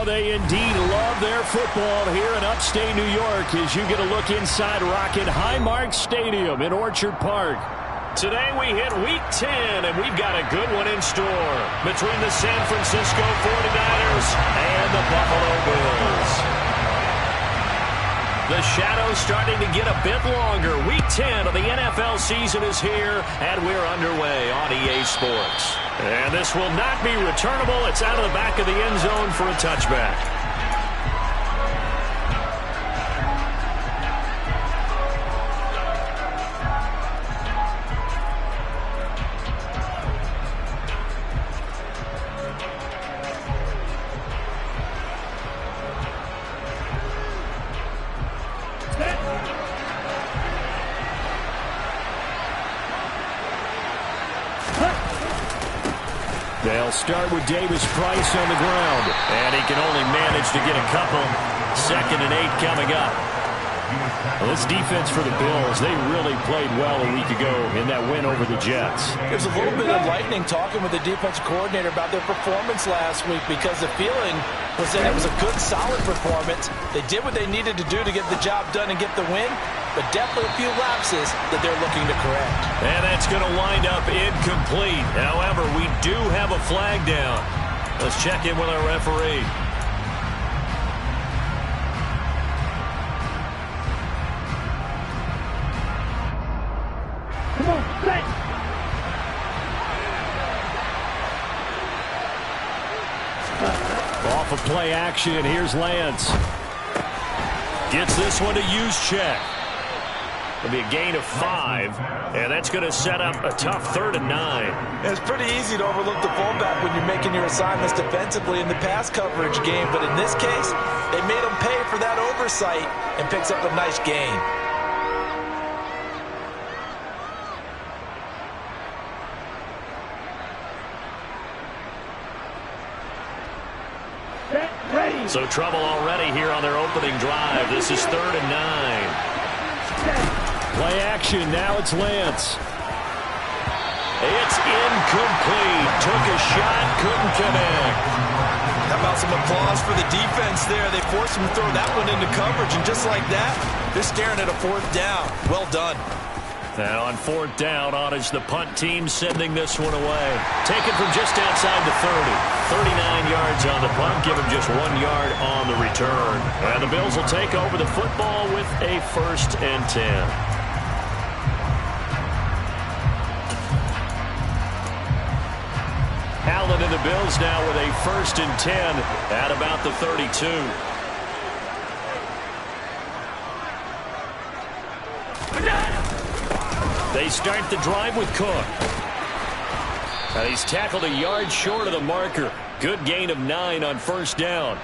Oh, they indeed love their football here in upstate New York as you get a look inside Rocket Highmark Stadium in Orchard Park. Today we hit Week 10, and we've got a good one in store between the San Francisco 49ers and the Buffalo Bills. The shadow's starting to get a bit longer. Week 10 of the NFL season is here, and we're underway on EA Sports. And this will not be returnable. It's out of the back of the end zone for a touchback. They'll start with Davis Price on the ground, and he can only manage to get a couple. 2nd and 8 coming up. Well, this defense for the Bills, they really played well a week ago in that win over the Jets. There's a little bit of lightning talking with the defensive coordinator about their performance last week because the feeling was that it was a good, solid performance. They did what they needed to do to get the job done and get the win, but definitely a few lapses that they're looking to correct. And that's going to wind up incomplete. However, we do have a flag down. Let's check in with our referee. Off of play action, here's Lance. Gets this one to Juszczyk. It'll be a gain of 5, and that's going to set up a tough 3rd and 9. It's pretty easy to overlook the fullback when you're making your assignments defensively in the pass coverage game, but in this case, they made him pay for that oversight and picks up a nice gain. So trouble already here on their opening drive. This is 3rd and 9. Play action. Now it's Lance. It's incomplete. Took a shot. Couldn't connect. How about some applause for the defense there? They forced him to throw that one into coverage, and just like that, they're staring at a 4th down. Well done. Now on 4th down, on is the punt team sending this one away. Taken from just outside the 30. 39 yards on the punt, give him just 1 yard on the return. And the Bills will take over the football with a 1st and 10. Allen and the Bills now with a 1st and 10 at about the 32. They start the drive with Cook. And he's tackled a yard short of the marker. Good gain of 9 on 1st down.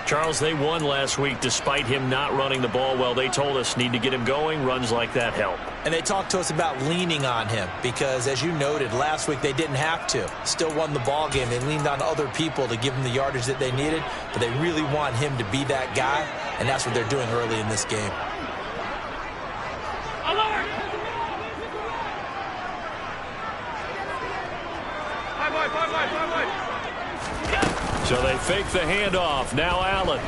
Charles, they won last week despite him not running the ball well. They told us need to get him going. Runs like that help. And they talked to us about leaning on him because, as you noted, last week they didn't have to. Still won the ball game. They leaned on other people to give them the yardage that they needed, but they really want him to be that guy, and that's what they're doing early in this game. So they fake the handoff. Now Allen.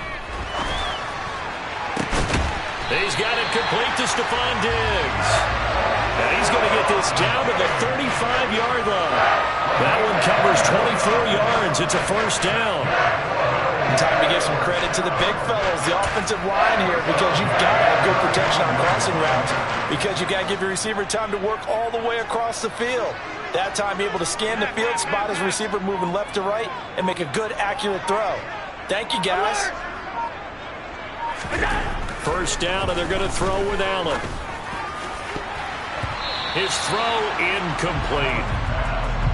He's got it complete to Stephon Diggs. And he's going to get this down to the 35-yard line. That one covers 24 yards. It's a 1st down. Time to give some credit to the big fellas, the offensive line here, because you've got to have good protection on crossing routes, because you've got to give your receiver time to work all the way across the field. That time, able to scan the field, spot his receiver moving left to right, and make a good, accurate throw. Thank you, guys. 1st down, and they're going to throw with Allen. His throw incomplete.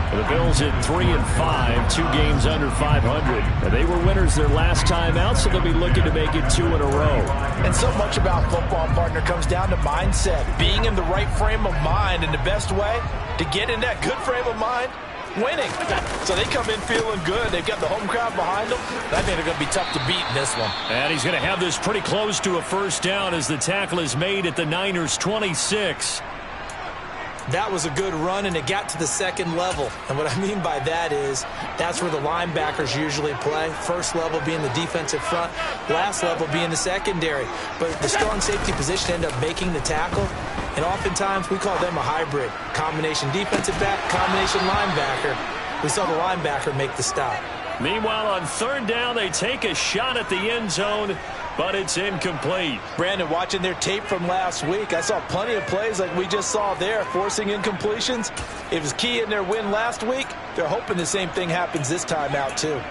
The Bills at 3-5, 2 games under 500. And they were winners their last time out, so they'll be looking to make it 2 in a row. And so much about football, partner, comes down to mindset. Being in the right frame of mind, and the best way to get in that good frame of mind, winning. So they come in feeling good. They've got the home crowd behind them. I think they're going to be tough to beat in this one. And he's going to have this pretty close to a 1st down as the tackle is made at the Niners' 26. That was a good run, and it got to the second level. And what I mean by that is that's where the linebackers usually play. First level being the defensive front, last level being the secondary. But the strong safety position ended up making the tackle, and oftentimes we call them a hybrid. Combination defensive back, combination linebacker. We saw the linebacker make the stop. Meanwhile, on third down, they take a shot at the end zone, but it's incomplete. Brandon, watching their tape from last week, I saw plenty of plays like we just saw there, forcing incompletions. It was key in their win last week. They're hoping the same thing happens this time out, too.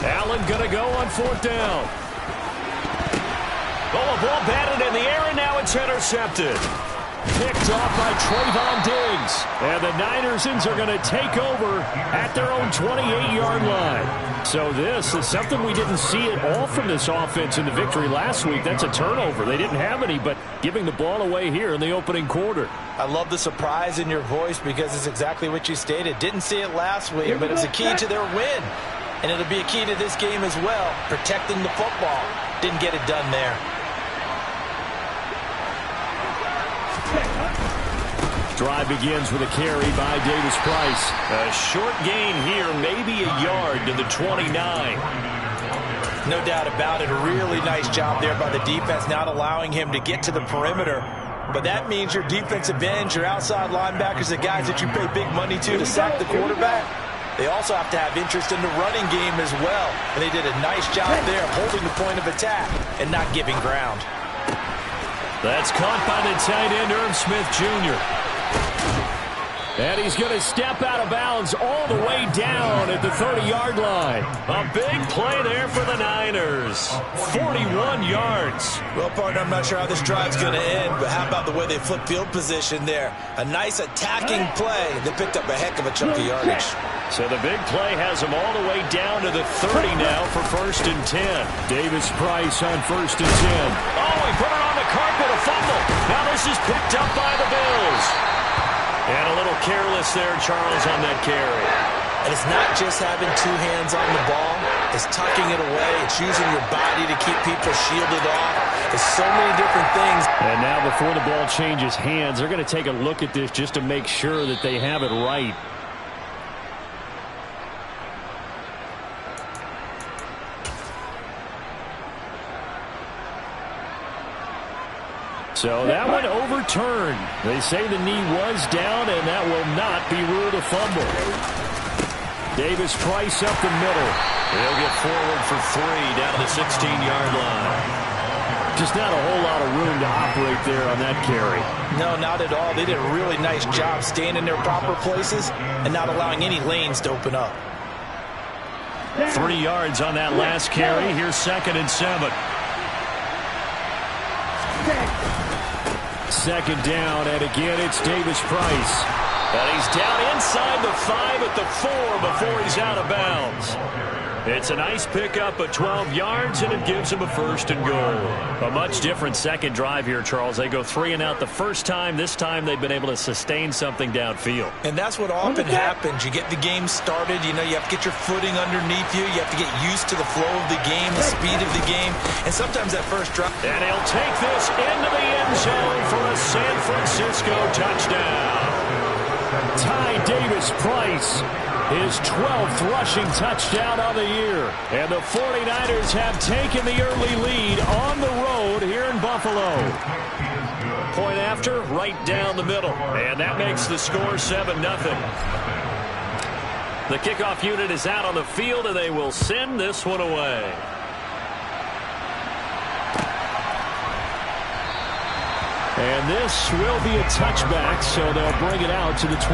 Allen going to go on fourth down. Oh, a ball batted in the air, and now it's intercepted. Picked off by Trayvon Diggs. And the Ninersans are going to take over at their own 28-yard line. So this is something we didn't see at all from this offense in the victory last week. That's a turnover. They didn't have any, but giving the ball away here in the opening quarter. I love the surprise in your voice because it's exactly what you stated. Didn't see it last week, but it was a key to their win. And it'll be a key to this game as well, protecting the football. Didn't get it done there. Drive begins with a carry by Davis Price. A short gain here, maybe a yard to the 29. No doubt about it. A really nice job there by the defense, not allowing him to get to the perimeter. But that means your defensive ends, your outside linebackers, the guys that you pay big money to sack the quarterback, they also have to have interest in the running game as well. And they did a nice job there of holding the point of attack and not giving ground. That's caught by the tight end, Irv Smith Jr. And he's going to step out of bounds all the way down at the 30-yard line. A big play there for the Niners. 41 yards. Well, partner, I'm not sure how this drive's going to end, but how about the way they flip field position there? A nice attacking play. They picked up a heck of a chunk of yardage. So the big play has them all the way down to the 30 now for 1st and 10. Davis Price on 1st and 10. Oh, he put it on the carpet, a fumble. Now this is picked up by the Bills. And a little careless there, Charles, on that carry. And it's not just having two hands on the ball. It's tucking it away. It's using your body to keep people shielded off. There's so many different things. And now before the ball changes hands, they're going to take a look at this just to make sure that they have it right. So that one overturned. They say the knee was down, and that will not be ruled a fumble. Davis Price up the middle. He'll get forward for 3 down to the 16-yard line. Just not a whole lot of room to operate there on that carry. No, not at all. They did a really nice job staying in their proper places and not allowing any lanes to open up. 3 yards on that last carry. Here's 2nd and 7. 2nd down, and again it's Davis Price. And he's down inside the 5 at the 4 before he's out of bounds. It's a nice pickup of 12 yards, and it gives him a 1st and goal. A much different second drive here, Charles. They go 3 and out the first time. This time they've been able to sustain something downfield. And that's what often happens. You get the game started. You know, you have to get your footing underneath you. You have to get used to the flow of the game, the speed of the game. And sometimes that first drive. And he'll take this into the end zone for a San Francisco touchdown. Ty Davis Price, his 12th rushing touchdown of the year. And the 49ers have taken the early lead on the road here in Buffalo. Point after, right down the middle. And that makes the score 7-0. The kickoff unit is out on the field, and they will send this one away. And this will be a touchback, so they'll bring it out to the 25.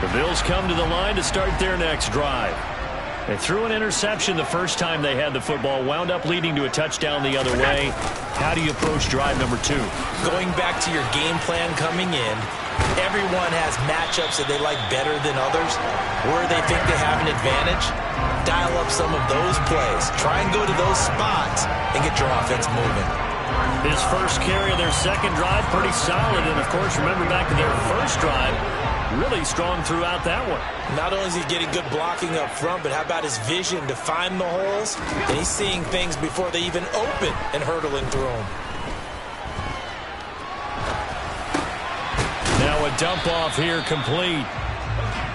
The Bills come to the line to start their next drive. They threw an interception the first time they had the football, wound up leading to a touchdown the other way. How do you approach drive number 2? Going back to your game plan coming in, Everyone has matchups that they like better than others, where they think they have an advantage. Dial up some of those plays. Try and go to those spots and get your offense moving. His first carry of their second drive, pretty solid. And, of course, remember back to their first drive, really strong throughout that one. Not only is he getting good blocking up front, but how about his vision to find the holes? And he's seeing things before they even open and hurdling through them. Now a dump off here complete.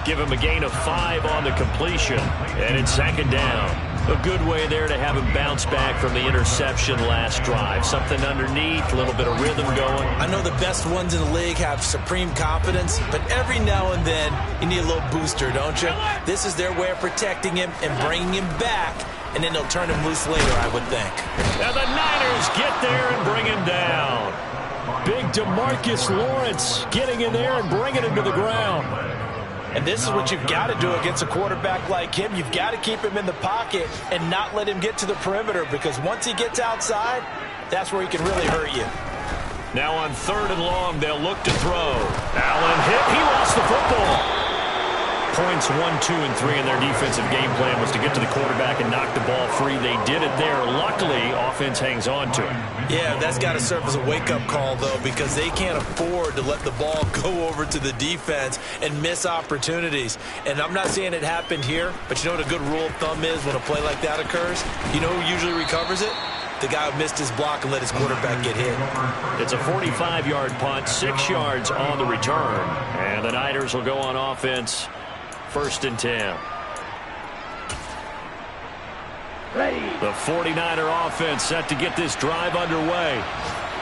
Give him a gain of 5 on the completion. And it's second down. A good way there to have him bounce back from the interception last drive. Something underneath, a little bit of rhythm going. I know the best ones in the league have supreme confidence, but every now and then you need a little booster, don't you? This is their way of protecting him and bringing him back, and then they'll turn him loose later, I would think. And the Niners get there and bring him down. Big DeMarcus Lawrence getting in there and bringing him to the ground. And this is what you've got to do against a quarterback like him. You've got to keep him in the pocket and not let him get to the perimeter, because once he gets outside, that's where he can really hurt you. Now on 3rd and long, they'll look to throw. Allen hit. He lost the football. Points 1, 2, and 3 in their defensive game plan was to get to the quarterback and knock the ball free. They did it there. Luckily, offense hangs on to it. Yeah, that's got to serve as a wake-up call, though, because they can't afford to let the ball go over to the defense and miss opportunities. And I'm not saying it happened here, but you know what a good rule of thumb is when a play like that occurs? You know who usually recovers it? The guy who missed his block and let his quarterback get hit. It's a 45-yard punt, 6 yards on the return. And the Niners will go on offense. 1st and 10. The 49er offense set to get this drive underway.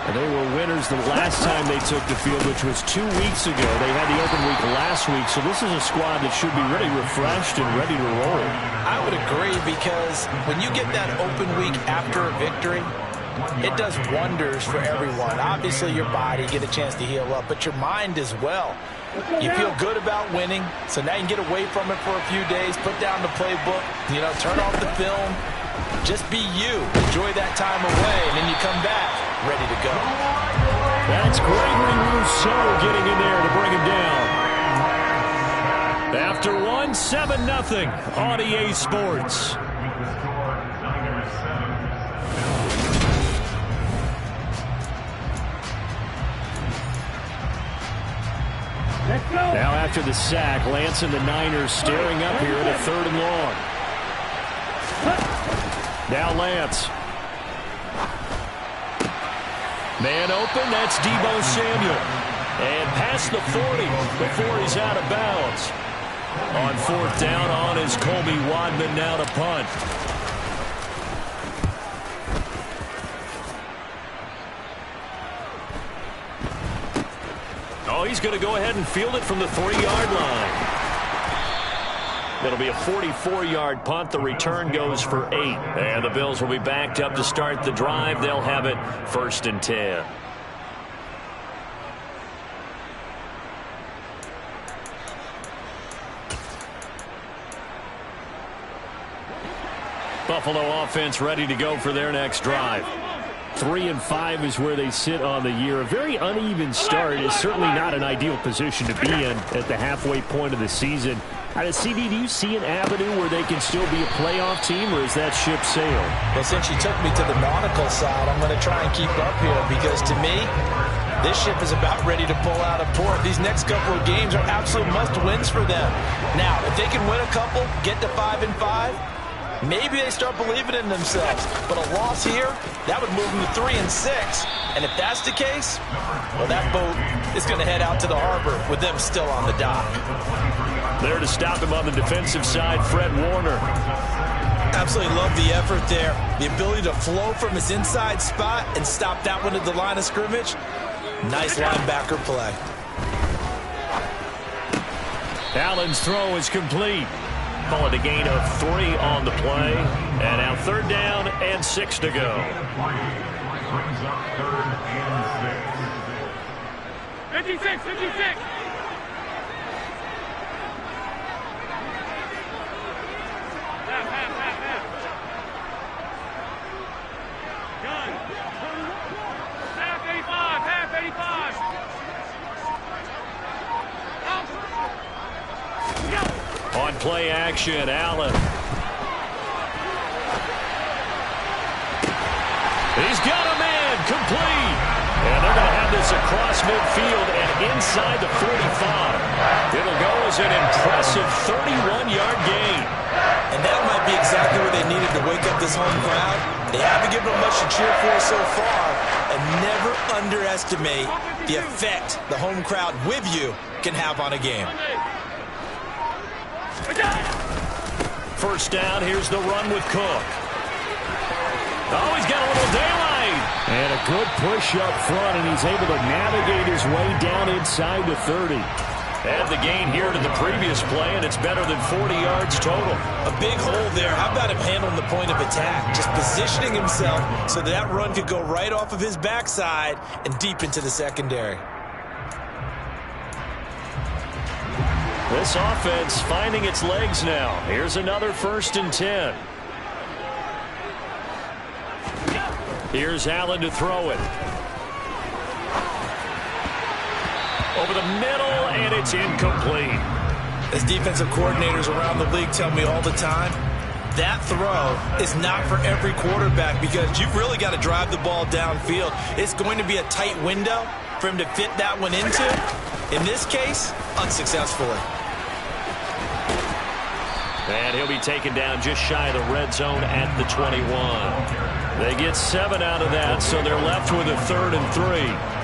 And they were winners the last time they took the field, which was 2 weeks ago. They had the open week last week, so this is a squad that should be really refreshed and ready to roll. I would agree, because when you get that open week after a victory, it does wonders for everyone. Obviously, your body, get a chance to heal up, but your mind as well. You feel good about winning, so now you can get away from it for a few days, put down the playbook, turn off the film, just be you. Enjoy that time away, and then you come back ready to go. That's Gregory Rousseau getting in there to bring him down. After one, 7-0 on EA Sports. Now after the sack, Lance and the Niners staring up here at a 3rd and long. Now Lance. Man open, that's Deebo Samuel. And past the 40 before he's out of bounds. On 4th down, on is Colby Wadman now to punt. Oh, he's going to go ahead and field it from the 3-yard line. It'll be a 44-yard punt. The return goes for 8. And the Bills will be backed up to start the drive. They'll have it 1st and 10. Buffalo offense ready to go for their next drive. 3-5 is where they sit on the year. A very uneven start is certainly not an ideal position to be in at the halfway point of the season. CD, do you see an avenue where they can still be a playoff team, or is that ship sailed? Well, since you took me to the nautical side, I'm going to try and keep up here, because to me, this ship is about ready to pull out of port. These next couple of games are absolute must-wins for them. Now, if they can win a couple, get to 5-5, maybe they start believing in themselves. But a loss here, that would move them to 3-6. And if that's the case, well, that boat is going to head out to the harbor with them still on the dock. There to stop him on the defensive side, Fred Warner. Absolutely love the effort there. The ability to flow from his inside spot and stop that one at the line of scrimmage. Nice linebacker play. Allen's throw is complete. Call it a gain of 3 on the play. And now 3rd down and 6 to go. 56, 56. Half 85. play action. Allen. He's got a man. Complete. And they're going to have this across midfield and inside the 45. It'll go as an impressive 31-yard gain. And that might be exactly where they needed to wake up this home crowd. They haven't given them much to cheer for so far. And never underestimate the effect the home crowd with you can have on a game. First down, here's the run with Cook. Oh, he's got a little daylight. And a good push up front, and he's able to navigate his way down inside the 30. Add the gain here to the previous play, and it's better than 40 yards total. A big hole there. How about him handling the point of attack? Just positioning himself so that run could go right off of his backside and deep into the secondary. This offense finding its legs now. Here's another 1st and 10. Here's Allen to throw it. Over the middle, and it's incomplete. As defensive coordinators around the league tell me all the time, that throw is not for every quarterback because you've really got to drive the ball downfield. It's going to be a tight window for him to fit that one into. In this case, unsuccessfully. And he'll be taken down just shy of the red zone at the 21. They get 7 out of that, so they're left with a 3rd and 3.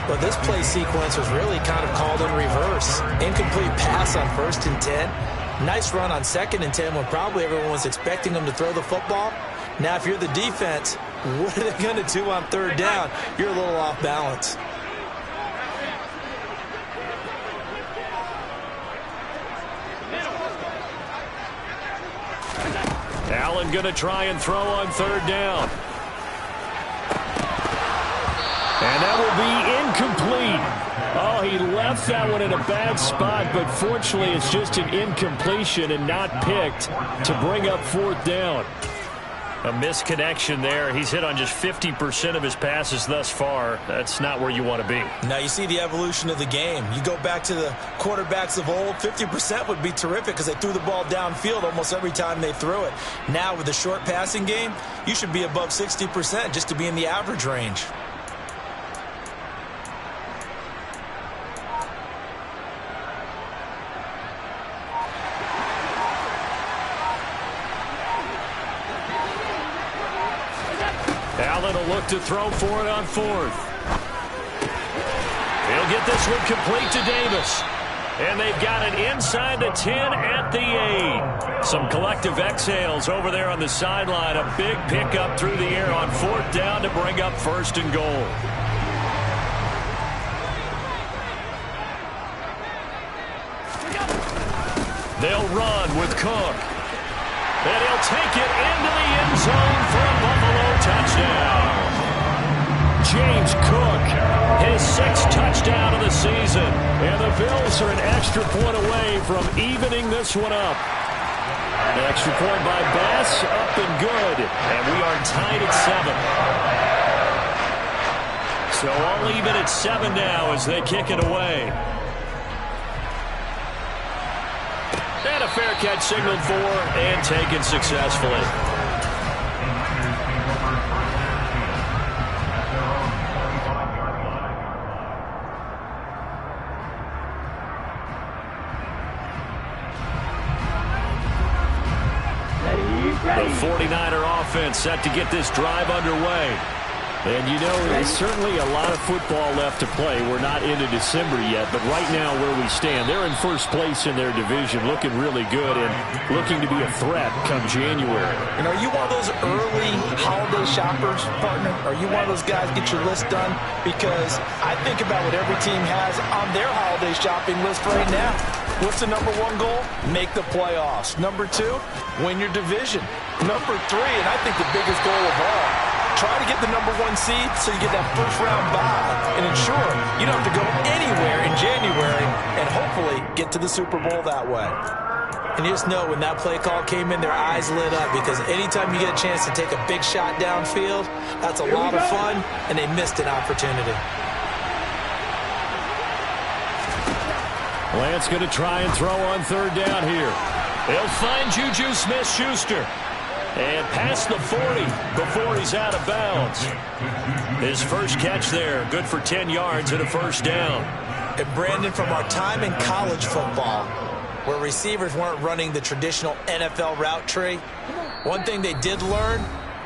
Well, this play sequence was really kind of called in reverse. Incomplete pass on 1st and 10. Nice run on 2nd and 10 when probably everyone was expecting them to throw the football. Now, if you're the defense, what are they going to do on 3rd down? You're a little off balance. Allen going to try and throw on 3rd down. And that will be incomplete. Oh, he left that one in a bad spot, but fortunately it's just an incompletion and not picked to bring up 4th down. A misconnection there. He's hit on just 50% of his passes thus far. That's not where you want to be. Now you see the evolution of the game. You go back to the quarterbacks of old, 50% would be terrific because they threw the ball downfield almost every time they threw it. Now with the short passing game, you should be above 60% just to be in the average range. Allen will look to throw for it on 4th. He'll get this one complete to Davis. And they've got it inside the 10 at the 8. Some collective exhales over there on the sideline. A big pickup through the air on 4th down to bring up 1st and goal. They'll run with Cook. And he'll take it into the end zone for a Buffalo touchdown. James Cook, his 6th touchdown of the season. And the Bills are an extra point away from evening this one up. An extra point by Bass, up and good. And we are tied at 7. So all even at 7 now as they kick it away. And a fair catch signaled for and taken successfully. The 49er offense set to get this drive underway. And, you know, there's certainly a lot of football left to play. We're not into December yet, but right now where we stand, they're in 1st place in their division, looking really good and looking to be a threat come January. And are you one of those early holiday shoppers, partner? Are you one of those guys get your list done? Because I think about what every team has on their holiday shopping list right now. What's the number 1 goal? Make the playoffs. Number 2, win your division. Number 3, and I think the biggest goal of all, try to get the number 1 seed so you get that 1st round bye and ensure you don't have to go anywhere in January and hopefully get to the Super Bowl that way. And you just know when that play call came in, their eyes lit up because anytime you get a chance to take a big shot downfield, that's a lot of fun, and they missed an opportunity. Lance going to try and throw on 3rd down here. He'll find Juju Smith-Schuster. And past the 40 before he's out of bounds. His first catch there, good for 10 yards and a first down. And Brandon, from our time in college football, where receivers weren't running the traditional NFL route tree, one thing they did learn,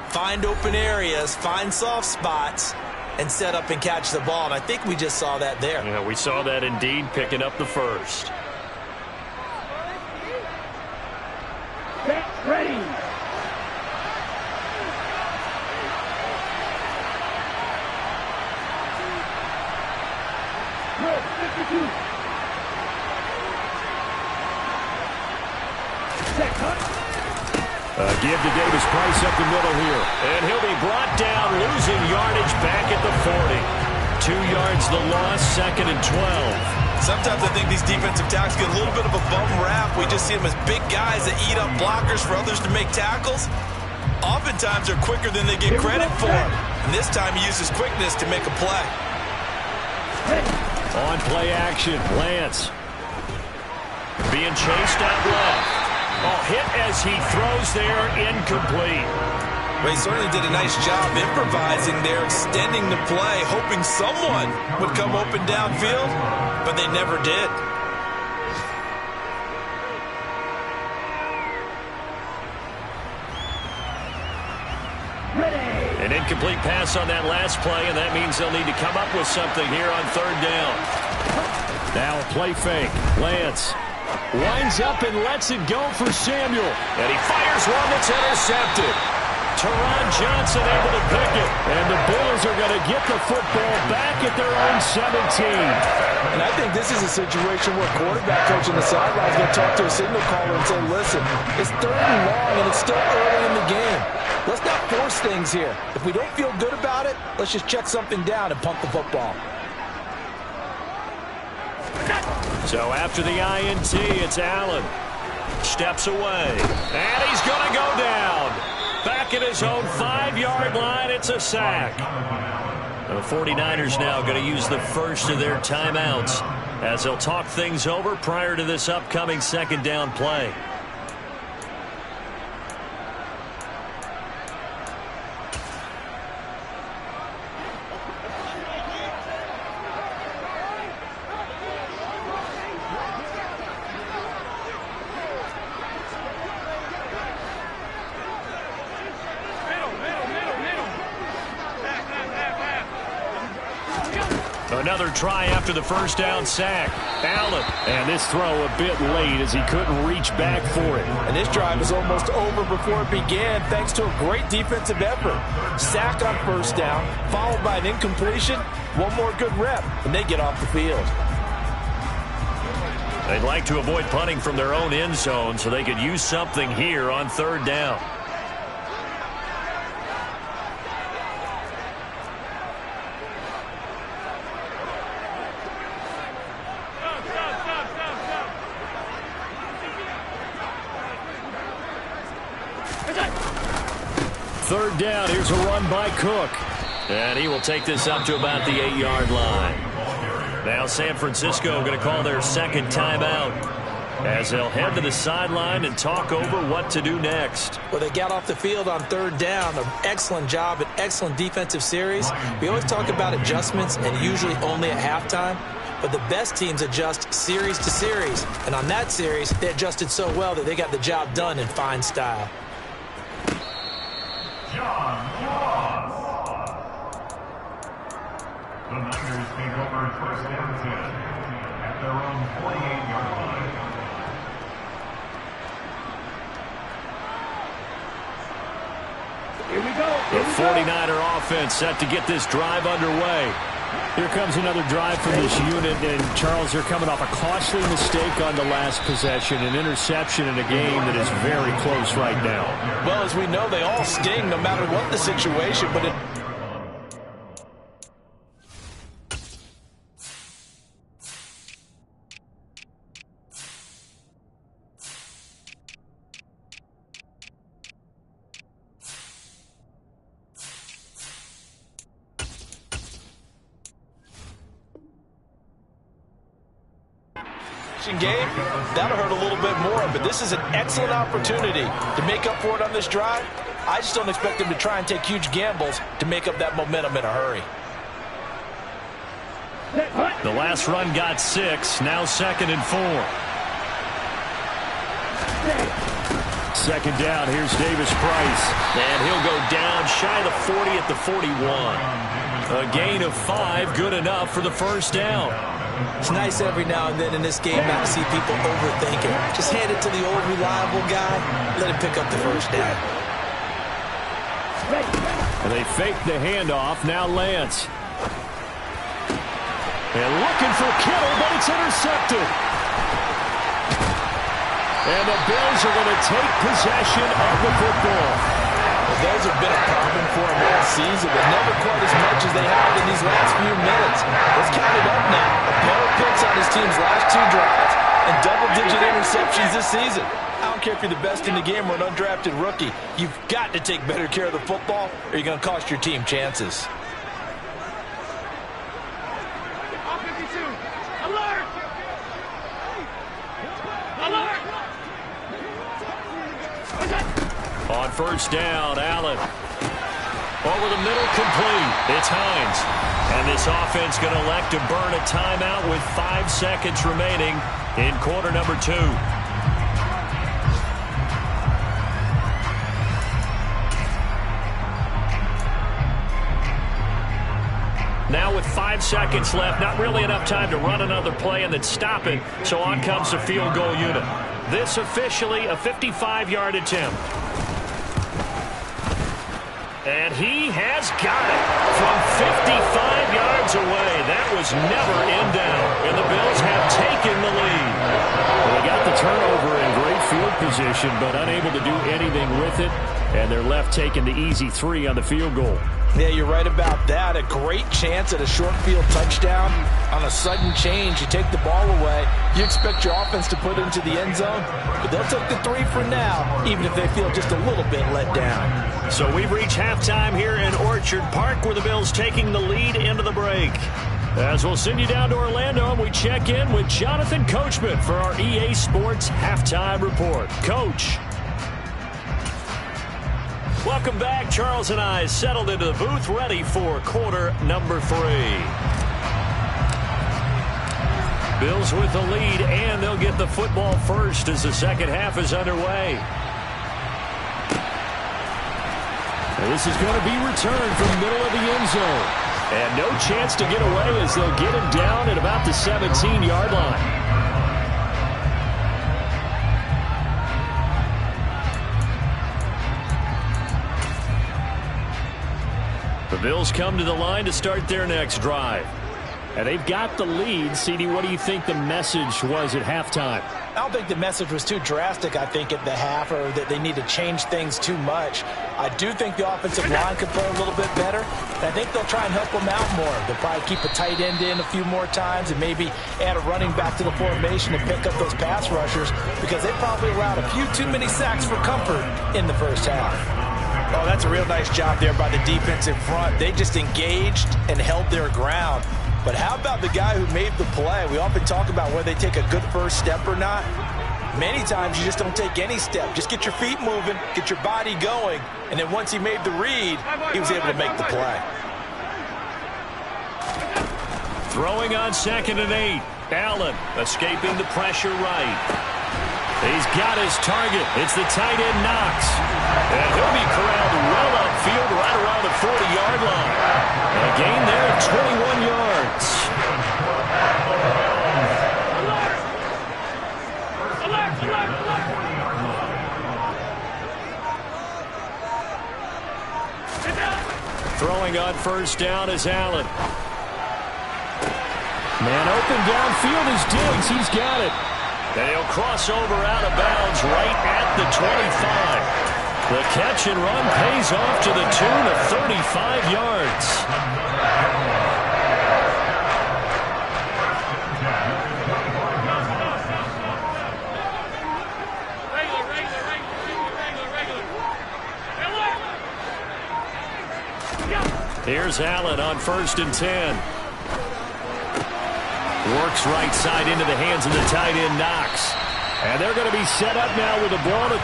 find open areas, find soft spots, and set up and catch the ball. And I think we just saw that there. Yeah, we saw that indeed, picking up the first. Ready. Give to Davis Price up the middle here. And he'll be brought down, losing yardage back at the 40. 2 yards the loss, 2nd and 12. Sometimes I think these defensive tackles get a little bit of a bum rap. We just see them as big guys that eat up blockers for others to make tackles. Oftentimes they're quicker than they get credit for. And this time he uses quickness to make a play. On play action, Lance. Being chased out left. Oh, hit as he throws there, incomplete. But he certainly did a nice job improvising there, extending the play, hoping someone would come open downfield, but they never did. An incomplete pass on that last play, and that means they'll need to come up with something here on 3rd down. Now a play fake. Lance winds up and lets it go for Samuel. And he fires one that's intercepted. Teron Johnson able to pick it. And the Bills are going to get the football back at their own 17. And I think this is a situation where quarterback coach on the sideline is going to talk to a signal caller and say, listen, it's 3rd and long and it's still early in the game. Let's not force things here. If we don't feel good about it, let's just check something down and pump the football. So after the INT, it's Allen. Steps away. And he's going to go down. Back at his own 5-yard line, it's a sack. The 49ers now going to use the first of their timeouts as they'll talk things over prior to this upcoming 2nd down play. Another try after the first down sack. Allen. And this throw a bit late as he couldn't reach back for it. And this drive is almost over before it began thanks to a great defensive effort. Sack on 1st down, followed by an incompletion. One more good rep, and they get off the field. They'd like to avoid punting from their own end zone so they could use something here on 3rd down. Third down, here's a run by Cook. And he will take this up to about the 8-yard line. Now San Francisco going to call their 2nd timeout as they'll head to the sideline and talk over what to do next. Well, they got off the field on 3rd down. An excellent job, an excellent defensive series. We always talk about adjustments and usually only at halftime. But the best teams adjust series to series. And on that series, they adjusted so well that they got the job done in fine style. The Niners take over 1st and 10 at their own 48-yard line. Here we go. The 49er offense set to get this drive underway. Here comes another drive from this unit, and Charles, they're coming off a costly mistake on the last possession, an interception in a game that is very close right now. Well, as we know, they all sting no matter what the situation, but it game, that'll hurt a little bit more, but this is an excellent opportunity to make up for it on this drive. I just don't expect them to try and take huge gambles to make up that momentum in a hurry. The last run got 6, now 2nd and 4. Second down, here's Davis Price. And he'll go down shy of the 40 at the 41. A gain of 5, good enough for the first down. It's nice every now and then in this game not to see people overthink it. Just hand it to the old reliable guy, let him pick up the first down. And they fake the handoff, now Lance. And looking for Kittle, but it's intercepted. And the Bills are going to take possession of the football. Well, those have been a problem for him all season, but never quite as much as they have in these last few minutes. Let's count it up now. A pair of picks on his team's last 2 drives and double-digit interceptions this season. I don't care if you're the best in the game or an undrafted rookie. You've got to take better care of the football or you're going to cost your team chances. On first down, Allen. Over the middle, complete. It's Hines. And this offense going to elect to burn a timeout with 5 seconds remaining in quarter number 2. Now with 5 seconds left, not really enough time to run another play and then stop it. So on comes the field goal unit. This officially a 55-yard attempt. And he has got it from 55 yards away. That was never in doubt. And the Bills have taken the lead. Well, they got the turnover in great field position, but unable to do anything with it. And they're left taking the easy 3 on the field goal. Yeah, you're right about that. A great chance at a short field touchdown. On a sudden change, you take the ball away. You expect your offense to put it into the end zone, but they'll take the 3 for now, even if they feel just a little bit let down. So we've reached halftime here in Orchard Park, where the Bills taking the lead into the break. As we'll send you down to Orlando, and we check in with Jonathan Coachman for our EA Sports Halftime Report. Coach. Welcome back. Charles and I settled into the booth, ready for quarter number 3. Bills with the lead, and they'll get the football first as the second half is underway. And this is going to be returned from the middle of the end zone. And no chance to get away as they'll get him down at about the 17-yard line. The Bills come to the line to start their next drive. And they've got the lead. CD, what do you think the message was at halftime? I don't think the message was too drastic, I think, at the half, or that they need to change things too much. I do think the offensive line could play a little bit better. And I think they'll try and help them out more. They'll probably keep a tight end in a few more times and maybe add a running back to the formation to pick up those pass rushers, because they probably allowed a few too many sacks for comfort in the first half. Oh, that's a real nice job there by the defense in front. They just engaged and held their ground. But how about the guy who made the play? We often talk about whether they take a good first step or not. Many times you just don't take any step. Just get your feet moving, get your body going, and then once he made the read, he was able to make the play. Throwing on 2nd and 8. Allen escaping the pressure right. He's got his target. It's the tight end Knox. And he'll be corralled well upfield right around the 40-yard line. A gain there of 21 yards. Throwing on first down is Allen. Man open downfield is Diggs. He's got it. They'll cross over out of bounds right at the 25. The catch and run pays off to the tune of 35 yards. Here's Allen on 1st and 10. Works right side into the hands of the tight end, Knox. And they're going to be set up now with the ball.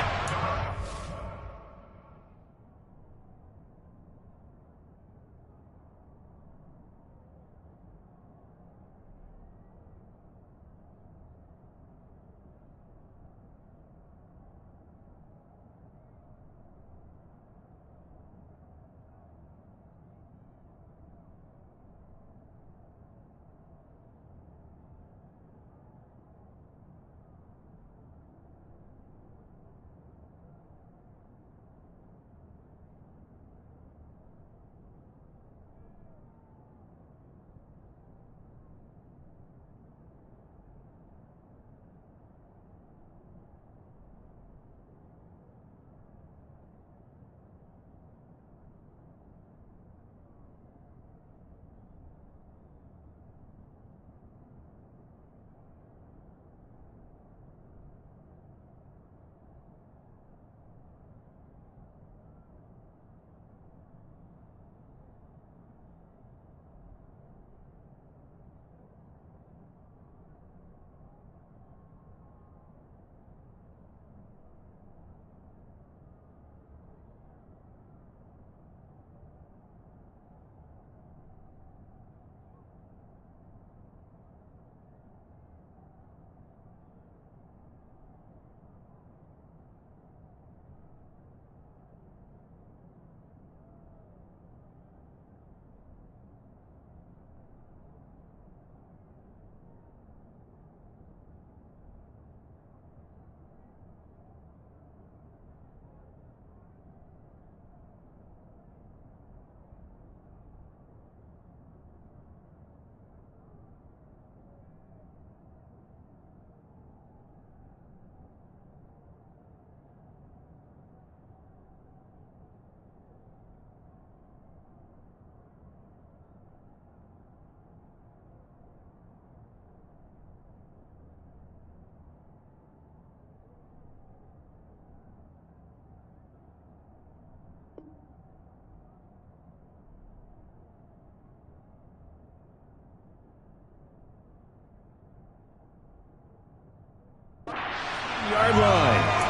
Yard line.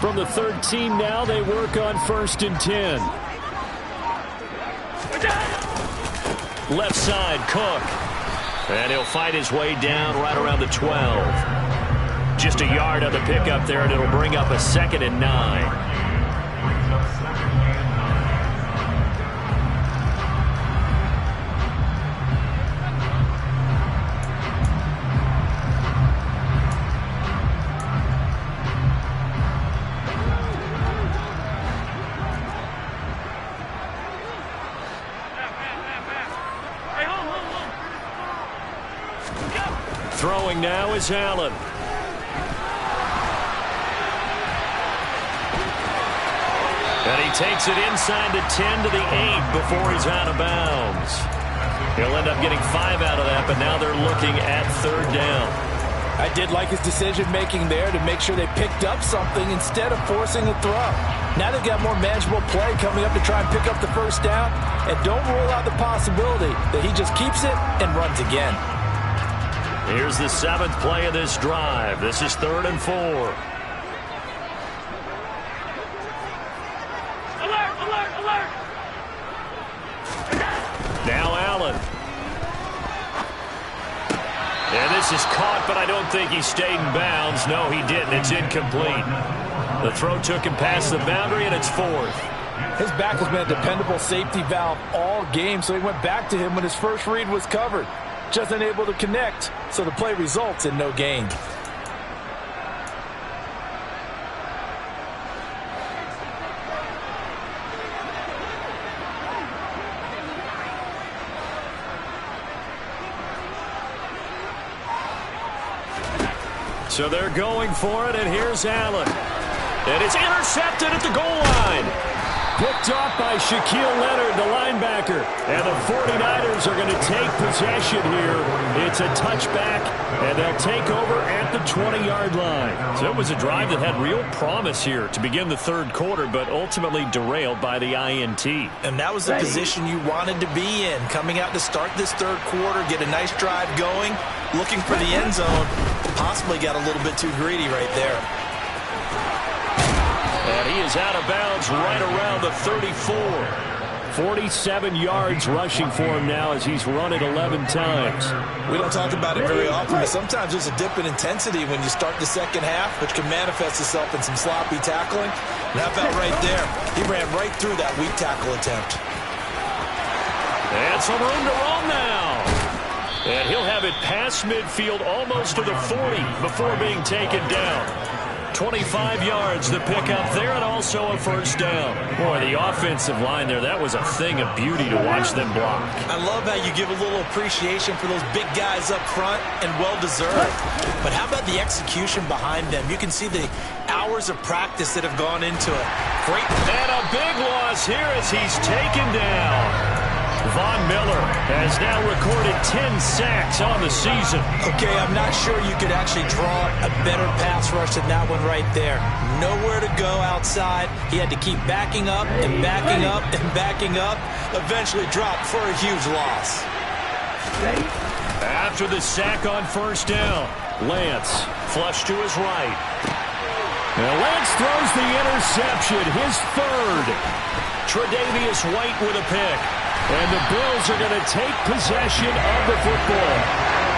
From the 13 now, they work on 1st and 10. Left side, Cook. And he'll fight his way down right around the 12. Just a yard on the pickup there, and it'll bring up a 2nd and 9. Throwing now is Allen. And he takes it inside the 10 to the 8 before he's out of bounds. He'll end up getting 5 out of that, but now they're looking at 3rd down. I did like his decision-making there to make sure they picked up something instead of forcing a throw. Now they've got more manageable play coming up to try and pick up the 1st down, and don't rule out the possibility that he just keeps it and runs again. Here's the 7th play of this drive. This is 3rd and 4. Alert, alert, alert! Now Allen. And this is caught, but I don't think he stayed in bounds. No, he didn't. It's incomplete. The throw took him past the boundary, and it's 4th. His back has been a dependable safety valve all game, so he went back to him when his first read was covered. Just unable to connect, so the play results in no gain. So they're going for it, and here's Allen. And it's intercepted at the goal line. Picked off by Shaquille Leonard, the linebacker. And the 49ers are going to take possession here. It's a touchback, and they'll take over at the 20-yard line. So it was a drive that had real promise here to begin the third quarter, but ultimately derailed by the INT. And that was the position you wanted to be in. Coming out to start this third quarter, get a nice drive going, looking for the end zone. Possibly got a little bit too greedy right there. And he is out of bounds right around the 34. 47 yards rushing for him now as he's run it 11 times. We don't talk about it very often, but sometimes there's a dip in intensity when you start the second half, which can manifest itself in some sloppy tackling. And how about right there? He ran right through that weak tackle attempt. And some room to run now. And he'll have it past midfield almost to the 40 before being taken down. 25 yards to pick up there, and also a first down. Boy, the offensive line there, that was a thing of beauty to watch them block. I love how you give a little appreciation for those big guys up front, and well-deserved. But how about the execution behind them? You can see the hours of practice that have gone into it. Great. And a big loss here as he's taken down. Von Miller has now recorded 10 sacks on the season. Okay, I'm not sure you could actually draw a better pass rush than that one right there. Nowhere to go outside. He had to keep backing up and backing up and backing up. Eventually dropped for a huge loss. After the sack on first down, Lance flush to his right. And Lance throws the interception, his third. Tre'Davious White with a pick. And the Bills are going to take possession of the football.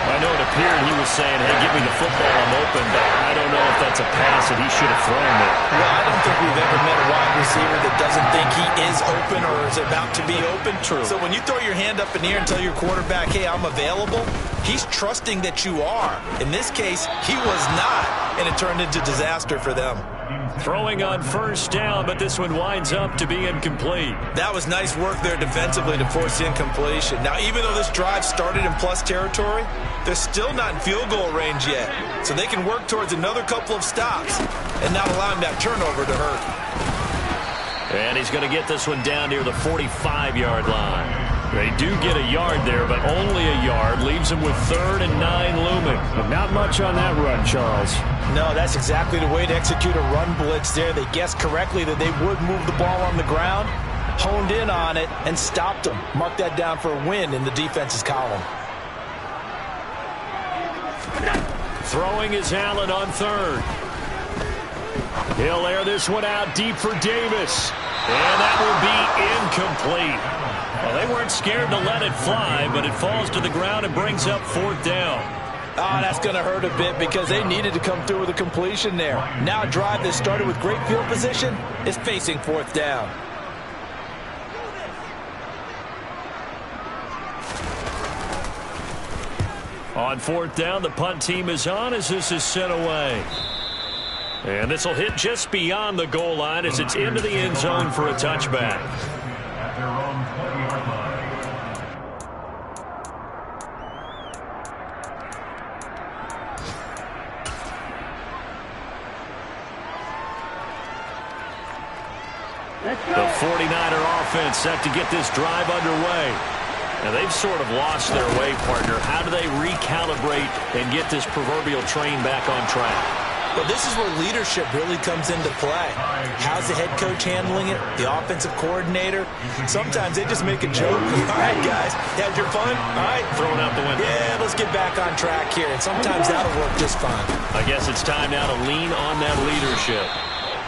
I know it appeared he was saying, hey, give me the football, I'm open, but I don't know if that's a pass that he should have thrown there. Well, I don't think we've ever met a wide receiver that doesn't think he is open or is about to be open. True. So when you throw your hand up in the air and tell your quarterback, hey, I'm available, he's trusting that you are. In this case, he was not, and it turned into disaster for them. Throwing on first down, but this one winds up to be incomplete. That was nice work there defensively to force incompletion. Now, even though this drive started in plus territory, they're still not in field goal range yet. So they can work towards another couple of stops and not allowing that turnover to hurt. And he's going to get this one down near the 45-yard line. They do get a yard there, but only a yard. Leaves them with 3rd and 9 looming. But not much on that run, Charles. No, that's exactly the way to execute a run blitz there. They guessed correctly that they would move the ball on the ground, honed in on it, and stopped them. Mark that down for a win in the defense's column. Throwing is Allen on 3rd. He'll air this one out deep for Davis. And that will be incomplete. Well, they weren't scared to let it fly, but it falls to the ground and brings up 4th down. Oh, that's going to hurt a bit because they needed to come through with a completion there. Now a drive that started with great field position is facing 4th down. On 4th down, the punt team is on as this is sent away. And this will hit just beyond the goal line as it's into the end zone for a touchback. At their own 20-yard line. The 49er offense set to get this drive underway. Now they've sort of lost their way, partner. How do they recalibrate and get this proverbial train back on track? Well, this is where leadership really comes into play. How's the head coach handling it? The offensive coordinator? Sometimes they just make a joke. All right, guys, had your fun? All right. Throwing out the window. Yeah, let's get back on track here. And sometimes that'll work just fine. I guess it's time now to lean on that leadership.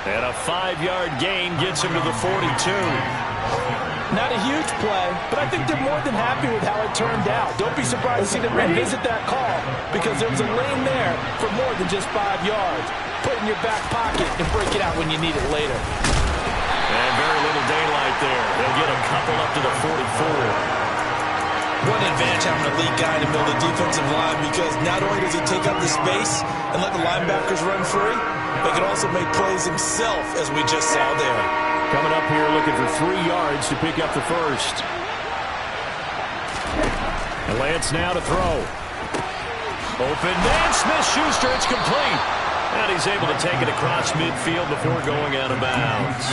And a 5-yard gain gets him to the 42. Not a huge play, but I think they're more than happy with how it turned out. Don't be surprised to see them revisit that call because there was a lane there for more than just 5 yards. Put it in your back pocket and break it out when you need it later. And very little daylight there. They'll get a couple up to the 44. What an advantage having a lead guy in the middle of the defensive line because not only does he take up the space and let the linebackers run free, but he can also make plays himself as we just saw there. Coming up here looking for 3 yards to pick up the first. And Lance now to throw. Open man, Smith-Schuster, it's complete. And he's able to take it across midfield before going out of bounds.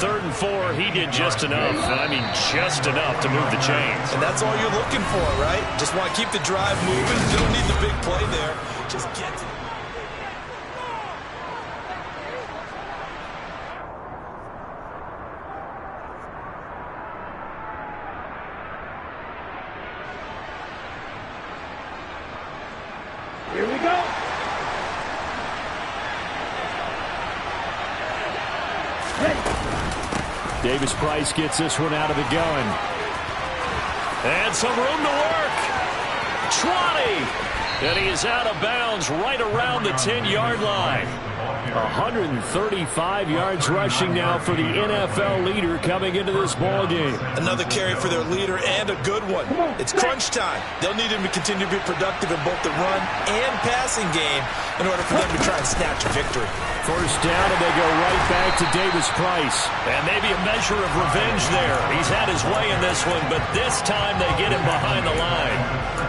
3rd and 4, he did just enough, and I mean just enough to move the chains. And that's all you're looking for, right? Just want to keep the drive moving. You don't need the big play there. Just get to Here we go. Davis-Price gets this one out of the gun. And some room to work. 20. And he is out of bounds right around the 10-yard line. 135 yards rushing now for the NFL leader coming into this ball game. another carry for their leader, and a good one. It's crunch time. They'll need him to continue to be productive in both the run and passing game in order for them to try and snatch a victory. 1st down, and they go right back to Davis-Price. And maybe a measure of revenge there. He's had his way in this one, but this time they get him behind the line.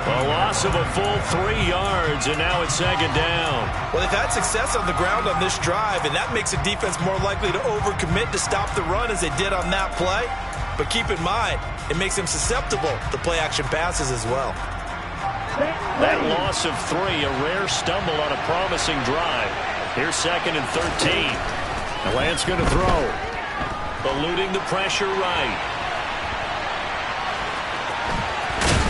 A loss of a full 3 yards, and now it's 2nd down. Well, they've had success on the ground on this drive, and that makes a defense more likely to overcommit to stop the run as they did on that play. But keep in mind, it makes them susceptible to play-action passes as well. That loss of 3, a rare stumble on a promising drive. Here's 2nd and 13. And Lance going to throw. Eluding the pressure right.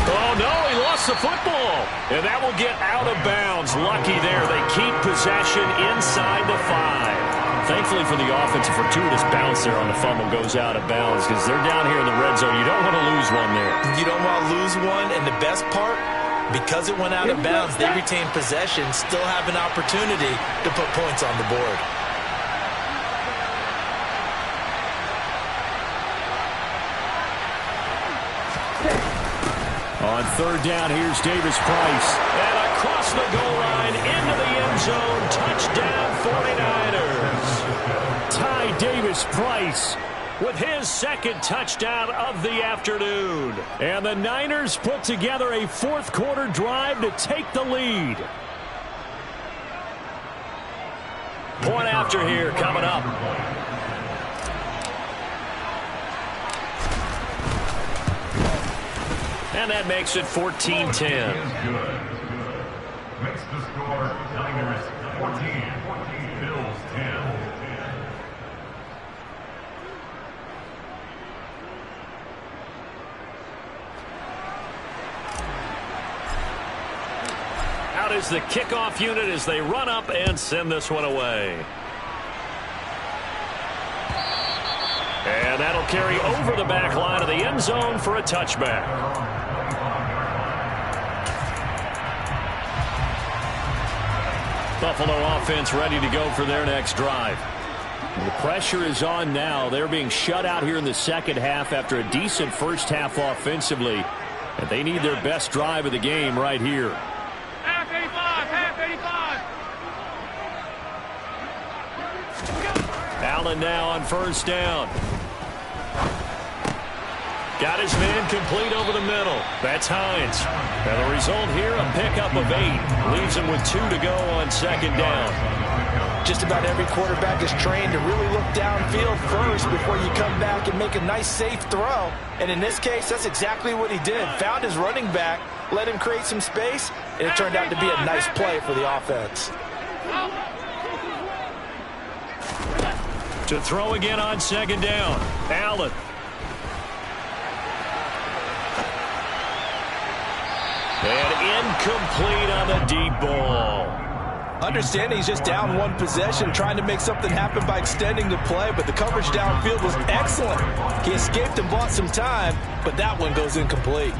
Oh, no, he lost the football. And that will get out of bounds. Lucky there. They keep possession inside the 5. Thankfully for the offense, a fortuitous bounce there on the fumble goes out of bounds because they're down here in the red zone. You don't want to lose one there. You don't want to lose one, and the best part, because it went out of bounds, they retain possession, still have an opportunity to put points on the board. On 3rd down, here's Davis-Price. And across the goal line, into the end zone, touchdown 49ers. Ty Davis-Price with his 2nd touchdown of the afternoon. And the Niners put together a 4th quarter drive to take the lead. Point after here coming up. And that makes it 14-10. Makes the score Niners 14, Bills 10. Out is the kickoff unit as they run up and send this one away. And that'll carry over the back line of the end zone for a touchback. Buffalo offense ready to go for their next drive. The pressure is on now. They're being shut out here in the 2nd half after a decent 1st half offensively. And they need their best drive of the game right here. Half 85. Allen now on 1st down. Got his man complete over the middle. That's Hines. And the result here, a pickup of 8. Leaves him with 2 to go on 2nd down. Just about every quarterback is trained to really look downfield first before you come back and make a nice, safe throw. And in this case, that's exactly what he did. Found his running back, let him create some space, and it turned out to be a nice play for the offense. To throw again on 2nd down. Allen. And incomplete on the deep ball. Understanding he's just down 1 possession, trying to make something happen by extending the play, but the coverage downfield was excellent. He escaped and bought some time, but that one goes incomplete.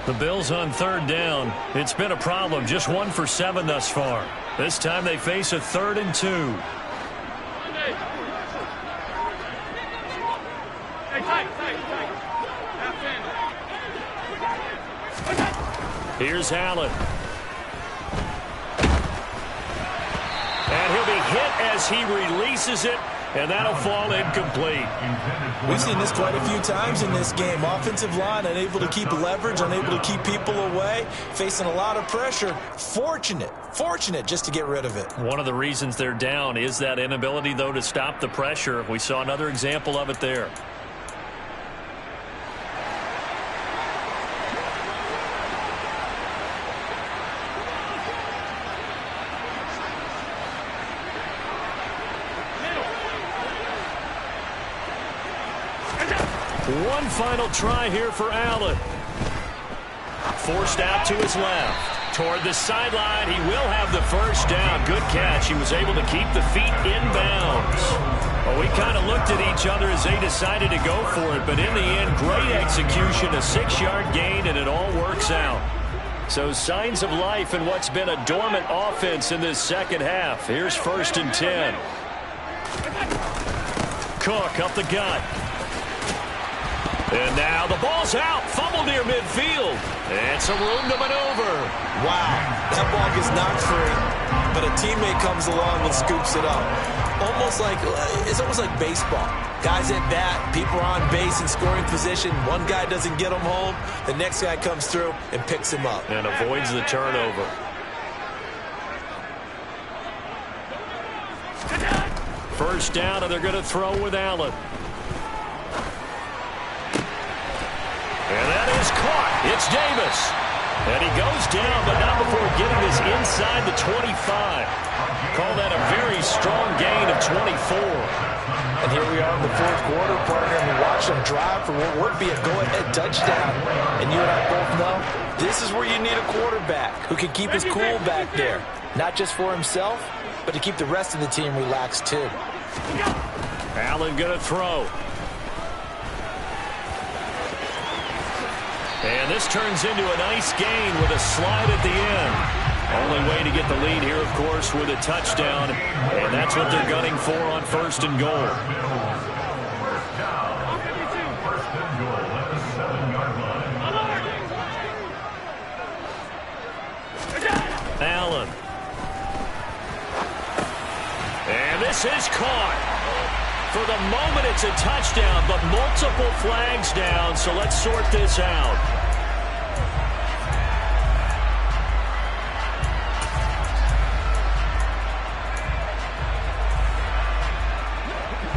The Bills on 3rd down. It's been a problem. Just 1 for 7 thus far. This time they face a 3rd and 2. Hey, tight. Half 10. Here's Allen. hit as he releases it, and that'll fall incomplete. We've seen this quite a few times in this game. Offensive line unable to keep leverage, unable to keep people away, facing a lot of pressure. Fortunate just to get rid of it. One of the reasons they're down is that inability, though, to stop the pressure. We saw another example of it there. One final try here for Allen. Forced out to his left. Toward the sideline, he will have the first down. Good catch. He was able to keep the feet in bounds. Well, we kind of looked at each other as they decided to go for it, but in the end, great execution, a 6-yard gain, and it all works out. So signs of life in what's been a dormant offense in this second half. Here's 1st and 10. Cook up the gut. And now the ball's out. Fumble near midfield. And some room to maneuver. Wow, that ball gets knocked free, but a teammate comes along and scoops it up. It's almost like baseball. Guys at bat, people are on base in scoring position. One guy doesn't get him home. The next guy comes through and picks him up. And avoids the turnover. First down, and they're going to throw with Allen. And that is caught. It's Davis. And he goes down, but not before getting this inside the 25. Call that a very strong gain of 24. And here we are in the 4th quarter, partner, and we watch them drive for what would be a go-ahead touchdown. And you and I both know this is where you need a quarterback who can keep his cool back there. Not just for himself, but to keep the rest of the team relaxed too. Allen going to throw. And this turns into a nice gain with a slide at the end. Only way to get the lead here, of course, with a touchdown. And that's what they're gunning for on 1st and goal. Allen. And this is caught. For the moment, it's a touchdown, but multiple flags down, so let's sort this out.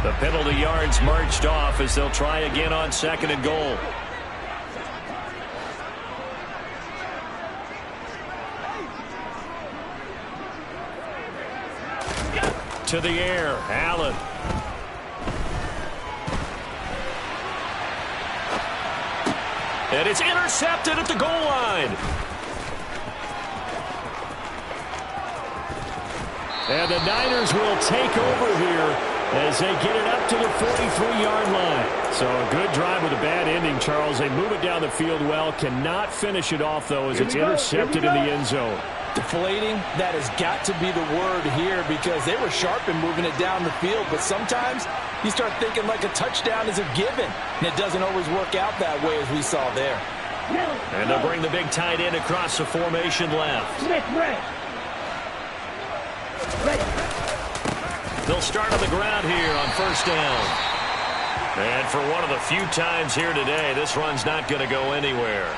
The penalty yards marched off as they'll try again on 2nd and goal. To the air, Allen. And it's intercepted at the goal line. And the Niners will take over here as they get it up to the 43-yard line. So a good drive with a bad ending, Charles. They move it down the field well. Cannot finish it off, though, as it's intercepted in the end zone. Deflating, that has got to be the word here because they were sharp in moving it down the field. But sometimes you start thinking like a touchdown is a given. And it doesn't always work out that way as we saw there. And they'll bring the big tight end across the formation left. They'll start on the ground here on 1st down. And for one of the few times here today, this run's not going to go anywhere.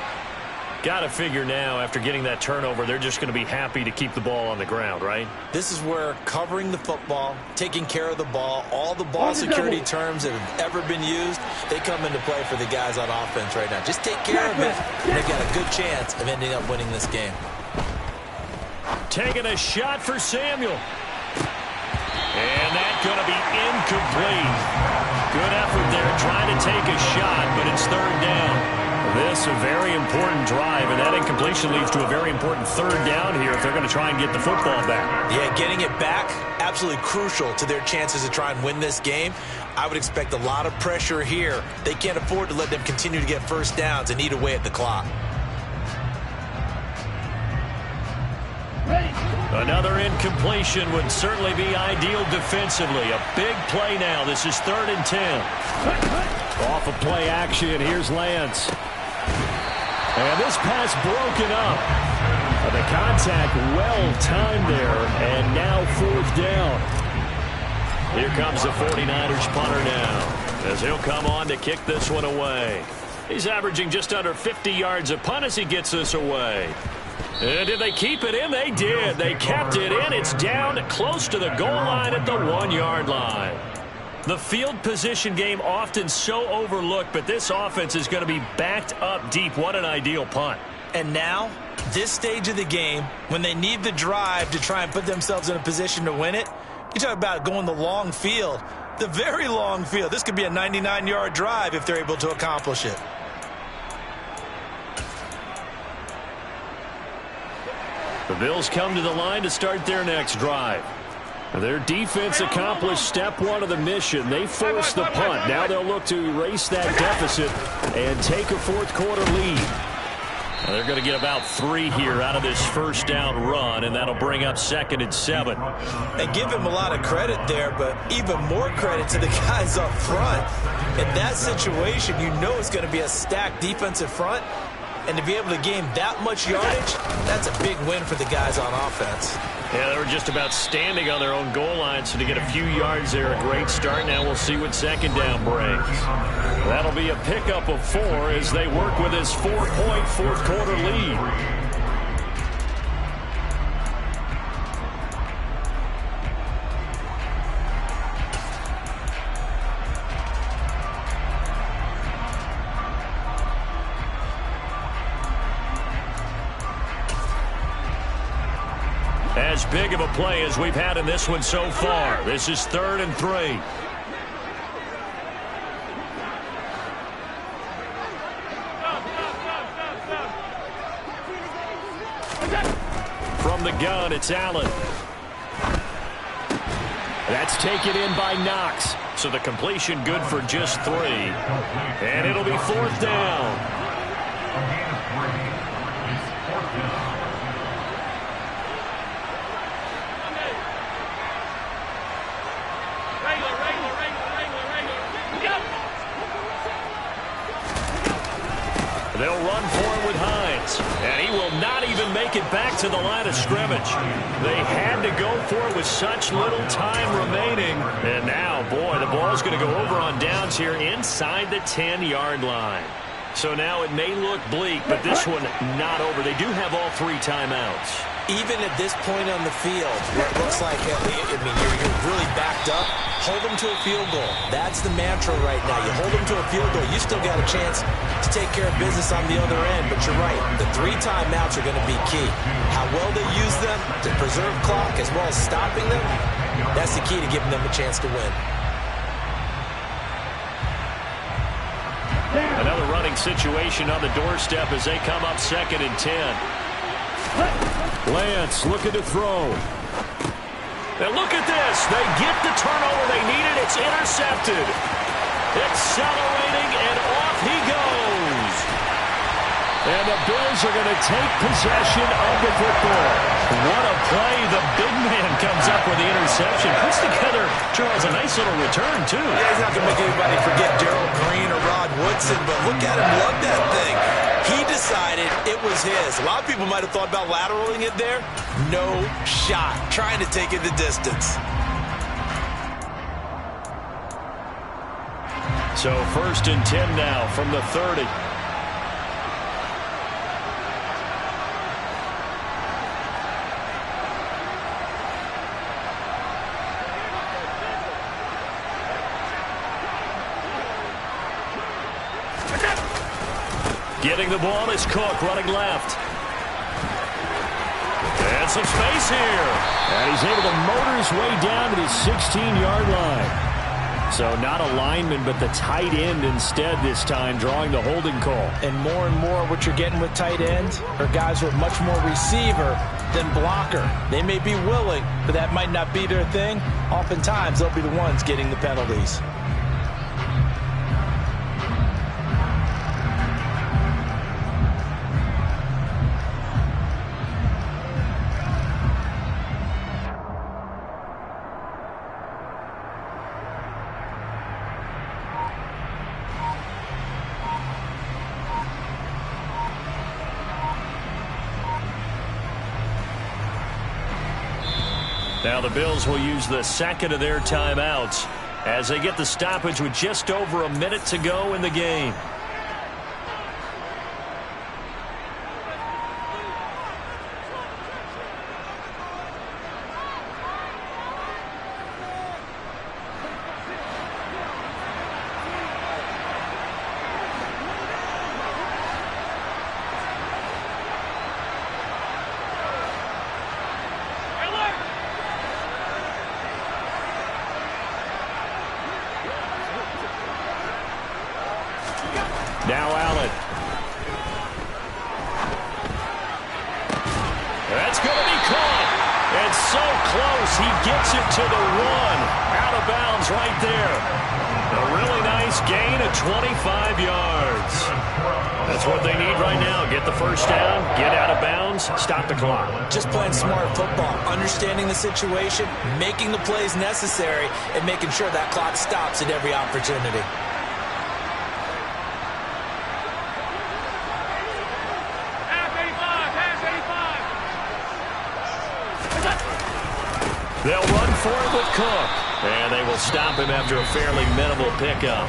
Got to figure now, after getting that turnover, they're just going to be happy to keep the ball on the ground, right? This is where covering the football, taking care of the ball, all the ball security terms that have ever been used, they come into play for the guys on offense right now. Just take care of it, and they've got a good chance of ending up winning this game. Taking a shot for Samuel. And that's going to be incomplete. Good effort there trying to take a shot, but it's 3rd down. This a very important drive, and that incompletion leads to a very important 3rd down here if they're going to try and get the football back. Yeah, getting it back, absolutely crucial to their chances to try and win this game. I would expect a lot of pressure here. They can't afford to let them continue to get 1st downs and eat away at the clock. Another incompletion would certainly be ideal defensively. A big play now. This is 3rd and 10. Off of play action, here's Lance. And this pass broken up. The contact well timed there, and now 4th down. Here comes the 49ers punter now, as he'll come on to kick this one away. He's averaging just under 50 yards a punt as he gets this away. And did they keep it in? They did. They kept it in. It's down close to the goal line at the 1-yard line. The field position game often so overlooked, but this offense is going to be backed up deep. What an ideal punt. And now, this stage of the game, when they need the drive to try and put themselves in a position to win it, you talk about going the long field, the very long field. This could be a 99-yard drive if they're able to accomplish it. The Bills come to the line to start their next drive. Their defense accomplished step one of the mission. They forced the punt. Now they'll look to erase that deficit and take a fourth-quarter lead. They're going to get about 3 here out of this first down run, and that'll bring up 2nd and 7. And give him a lot of credit there, but even more credit to the guys up front. In that situation, you know it's going to be a stacked defensive front, and to be able to gain that much yardage, that's a big win for the guys on offense. Yeah, they were just about standing on their own goal line, so to get a few yards there, a great start. Now we'll see what second down brings. That'll be a pickup of 4 as they work with his 4-point fourth-quarter lead. As big of a play as we've had in this one so far. This is 3rd and 3. From the gun, it's Allen. That's taken in by Knox. So the completion good for just 3. And it'll be 4th down. They'll run for it with Hines, and he will not even make it back to the line of scrimmage. They had to go for it with such little time remaining. And now, boy, the ball's going to go over on downs here inside the 10-yard line. So now it may look bleak, but this one not over. They do have all 3 timeouts. Even at this point on the field, where it looks like, you're really backed up, hold them to a field goal. That's the mantra right now. You hold them to a field goal. You still got a chance to take care of business on the other end. But you're right. The 3 timeouts are going to be key. How well they use them to preserve clock as well as stopping them, that's the key to giving them a chance to win. Another running situation on the doorstep as they come up 2nd and 10. Lance looking to throw. And look at this. They get the turnover they needed. It's intercepted. Accelerating, and off he goes. And the Bills are going to take possession of the football. What a play. The big man comes up with the interception. Puts together, Charles, a nice little return, too. Yeah, he's not going to make anybody forget Gerald Green or Rod Woodson, but look at him love that thing. He decided it was his. A lot of people might have thought about lateraling it there. No shot. Trying to take it the distance. So 1st and 10 now from the 30. Getting the ball is Cook, running left. And some space here. And he's able to motor his way down to the 16-yard line. So not a lineman, but the tight end instead this time, drawing the holding call. And more what you're getting with tight ends are guys who are much more receiver than blocker. They may be willing, but that might not be their thing. Oftentimes, they'll be the ones getting the penalties. Now the Bills will use the second of their timeouts as they get the stoppage with just over a minute to go in the game. Now Allen. That's going to be caught. And so close. He gets it to the 1. Out of bounds right there. A really nice gain of 25 yards. That's what they need right now. Get the first down, get out of bounds, stop the clock. Just playing smart football, understanding the situation, making the plays necessary, and making sure that clock stops at every opportunity. They'll run for it with Cook. And they will stop him after a fairly minimal pickup.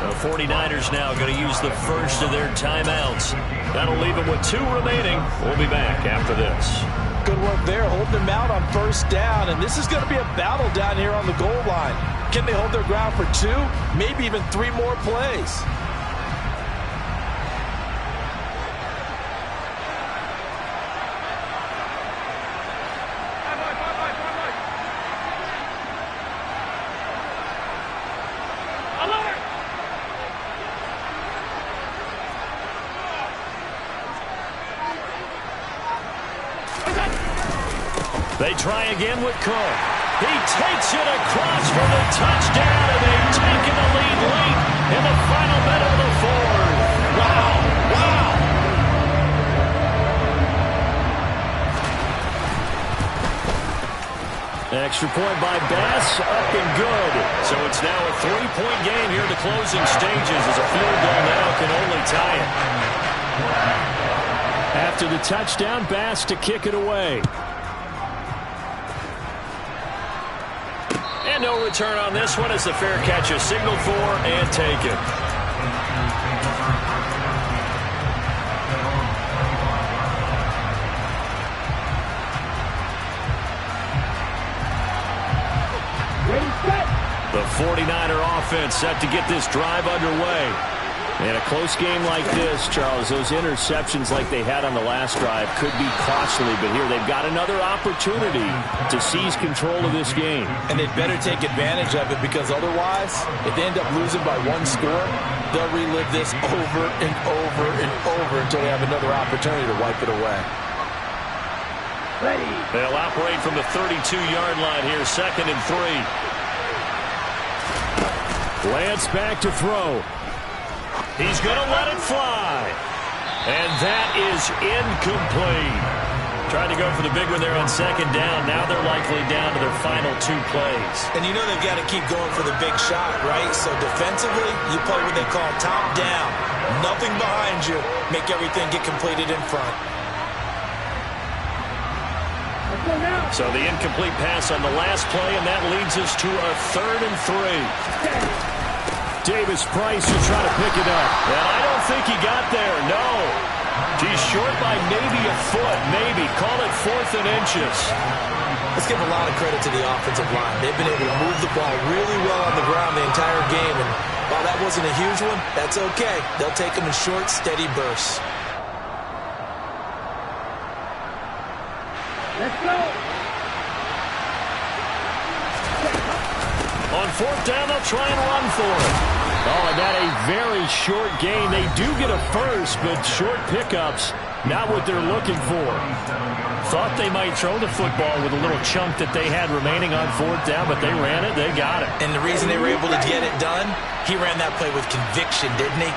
The 49ers now going to use the first of their timeouts. That'll leave them with 2 remaining. We'll be back after this. Good work there, holding them out on first down. And this is going to be a battle down here on the goal line. Can they hold their ground for 2, maybe even 3 more plays? They try again with Cook. He takes it across for the touchdown, and they've taken the lead late in the final minute of the 4th. Wow, wow. Extra point by Bass, up and good. So it's now a 3-point game here in the closing stages as a field goal now can only tie it. After the touchdown, Bass to kick it away. And no return on this one as the fair catch is signaled for and taken. The 49er offense set to get this drive underway. In a close game like this, Charles, those interceptions like they had on the last drive could be costly, but here they've got another opportunity to seize control of this game. And they'd better take advantage of it, because otherwise, if they end up losing by 1 score, they'll relive this over and over and over until they have another opportunity to wipe it away. They'll operate from the 32-yard line here, 2nd and 3. Lance back to throw. He's going to let it fly. And that is incomplete. Trying to go for the big one there on 2nd down. Now they're likely down to their final 2 plays. And you know they've got to keep going for the big shot, right? So defensively, you play what they call top down. Nothing behind you. Make everything get completed in front. So the incomplete pass on the last play, and that leads us to a 3rd and 3. Davis Price will try to pick it up. And I don't think he got there, no. He's short by maybe a foot, maybe. Call it 4th and inches. Let's give a lot of credit to the offensive line. They've been able to move the ball really well on the ground the entire game. And while that wasn't a huge one, that's okay. They'll take them in short, steady bursts. Let's go. On 4th down, they'll try and run for it. Oh, and that a very short gain. They do get a first, but short pickups, not what they're looking for. Thought they might throw the football with a little chunk that they had remaining on 4th down, but they ran it, they got it. And the reason they were able to get it done, he ran that play with conviction, didn't he?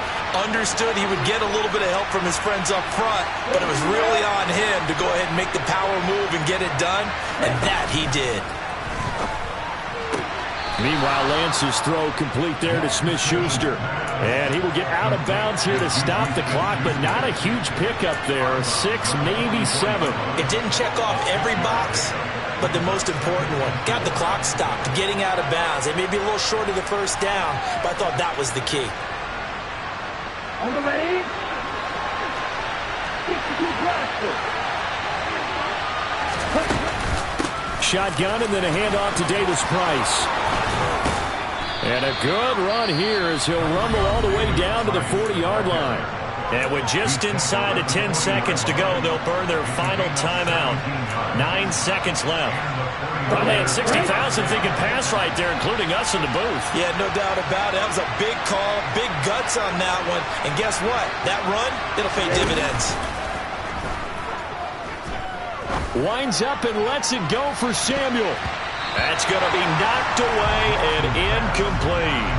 Understood he would get a little bit of help from his friends up front, but it was really on him to go ahead and make the power move and get it done, and that he did. Meanwhile, Lance's throw complete there to Smith-Schuster. And he will get out of bounds here to stop the clock, but not a huge pickup there. 6, maybe 7. It didn't check off every box, but the most important one. Got the clock stopped, getting out of bounds. It may be a little short of the first down, but I thought that was the key. On the ready. 62 Shotgun and then a handoff to Davis Price. And a good run here as he'll rumble all the way down to the 40-yard line. And with just inside of 10 seconds to go, they'll burn their final timeout. 9 seconds left. Probably had 60,000 thinking pass right there, including us in the booth. Yeah, no doubt about it. That was a big call, big guts on that one. And guess what? That run, it'll pay dividends. Winds up and lets it go for Samuel. That's going to be knocked away and incomplete.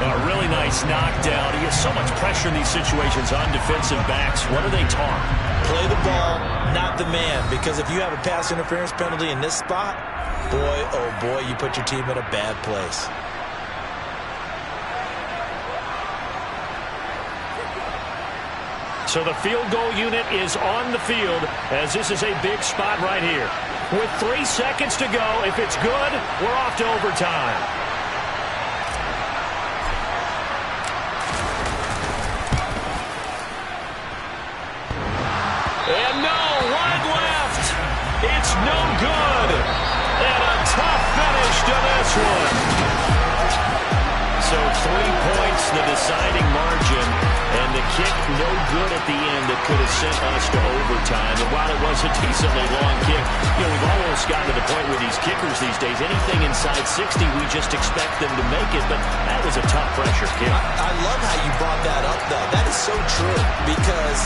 A really nice knockdown. He has so much pressure in these situations on defensive backs. What are they taught? Play the ball, not the man. Because if you have a pass interference penalty in this spot, boy, oh boy, you put your team in a bad place. So the field goal unit is on the field as this is a big spot right here. With 3 seconds to go, if it's good, we're off to overtime. And no, right left. It's no good. And a tough finish to this one. So 3 points, the deciding margin. And the kick no good at the end that could have sent us to overtime. And while it was a decently long kick, we've almost gotten to the point with these kickers these days, anything inside 60, we just expect them to make it. But that was a tough pressure kick. I love how you brought that up, though. That is so true because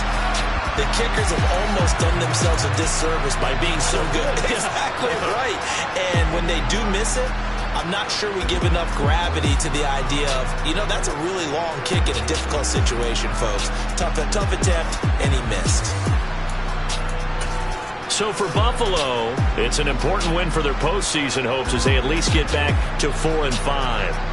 the kickers have almost done themselves a disservice by being so good. Exactly right. And when they do miss it, I'm not sure we give enough gravity to the idea of, that's a really long kick in a difficult situation, folks. Tough attempt, and he missed. So for Buffalo, it's an important win for their postseason hopes as they at least get back to 4-5.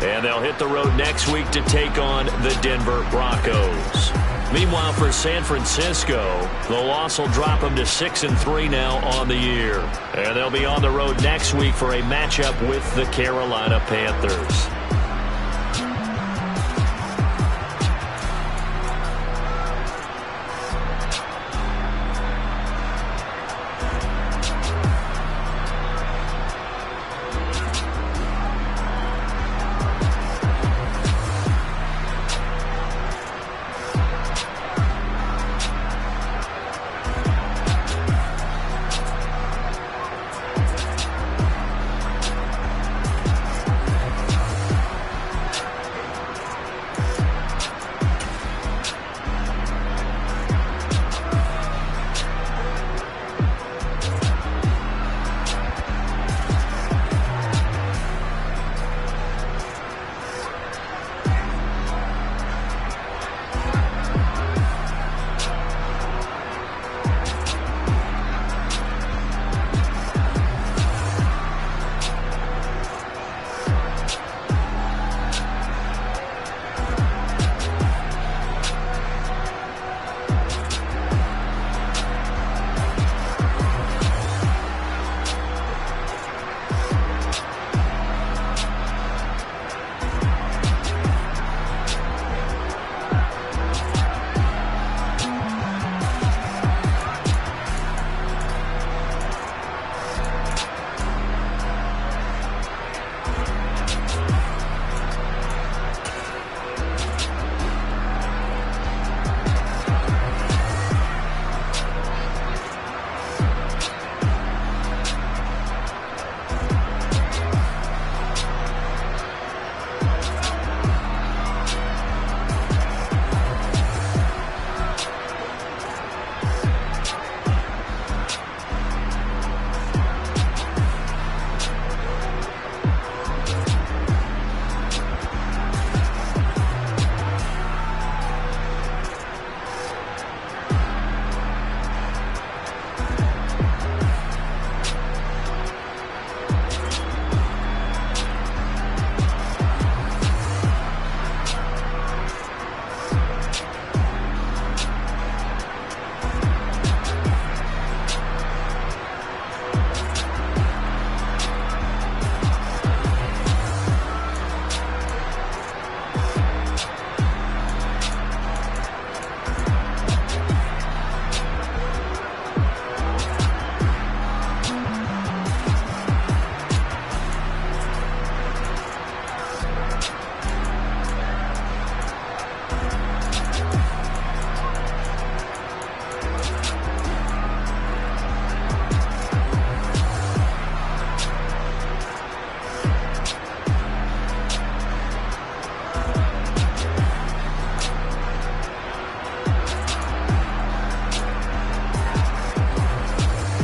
And they'll hit the road next week to take on the Denver Broncos. Meanwhile, for San Francisco, the loss will drop them to 6-3 now on the year. And they'll be on the road next week for a matchup with the Carolina Panthers.